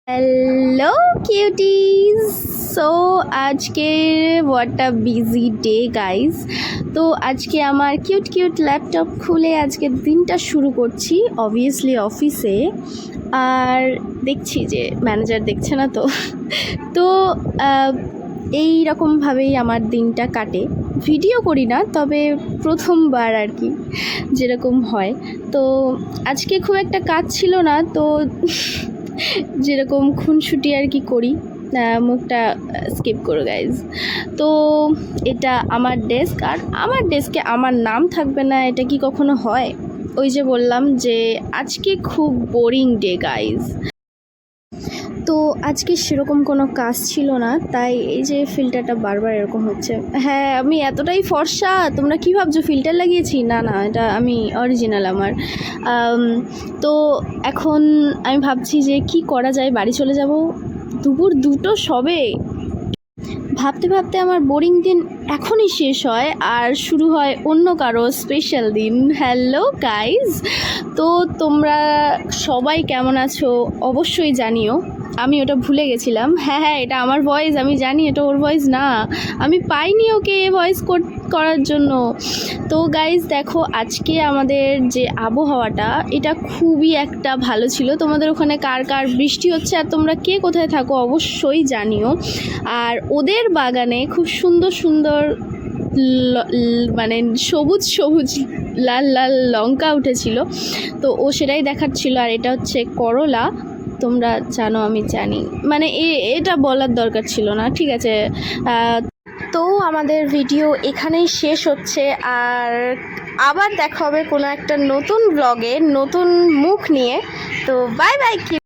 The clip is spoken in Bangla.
হ্যালো কিউটিজ। সো আজকে what a busy day guys. তো আজকে আমার কিউট কিউট ল্যাপটপ খুলে আজকের দিনটা শুরু করছি অবভিয়াসলি অফিসে। আর দেখছি যে ম্যানেজার দেখছে না তো তো এই রকমভাবেই আমার দিনটা কাটে। ভিডিও করি না, তবে প্রথমবার আর কি যেরকম হয়। তো আজকে খুব একটা কাজ ছিল না, তো যেরকম খুনসুটি আর কি করি। মুখটা স্কিপ করো গাইজ। তো এটা আমার ডেস্ক, আর আমার ডেস্কে আমার নাম থাকবে না এটা কি কখনো হয়? ওই যে বললাম যে আজকে খুব বোরিং ডে গাইজ। তো আজকে সেরকম কোনো কাজ ছিল না, তাই এই যে ফিল্টারটা বারবার এরকম হচ্ছে। হ্যাঁ, আমি এতটাই ফর্সা, তোমরা কী ভাবছো ফিল্টার লাগিয়েছি? না না, এটা আমি অরিজিনাল আমার। তো এখন আমি ভাবছি যে কি করা যায়, বাড়ি চলে যাব। দুপুর 2টো সবে। ভাবতে ভাবতে আমার বোরিং দিন এখনই শেষ হয় আর শুরু হয় অন্য কারো স্পেশাল দিন। হ্যালো গাইজ, তো তোমরা সবাই কেমন আছো অবশ্যই জানিও। আমি ওটা ভুলে গেছিলাম। হ্যাঁ, এটা আমার ভয়েস, আমি জানি এটা ওর ভয়েস না। আমি পাইনি ওকে ভয়েস করার জন্য। তো গাইজ দেখো, আজকে আমাদের যে আবহাওয়াটা এটা খুবই একটা ভালো ছিল। তোমাদের ওখানে কার কার বৃষ্টি হচ্ছে আর তোমরা কে কোথায় থাকো অবশ্যই জানিও। আর ওদের বাগানে খুব সুন্দর সুন্দর মানে সবুজ সবুজ লাল লাল লঙ্কা উঠেছিল, তো ও সেটাই দেখাচ্ছিল। আর এটা হচ্ছে করলা, তোমরা জানো আমি জানি, মানে এটা বলার দরকার ছিল না, ঠিক আছে। তো আমাদের ভিডিও এখানেই শেষ হচ্ছে, আর আবার দেখা হবে কোনো একটা নতুন ব্লগে নতুন মুখ নিয়ে। তো বাই বাই।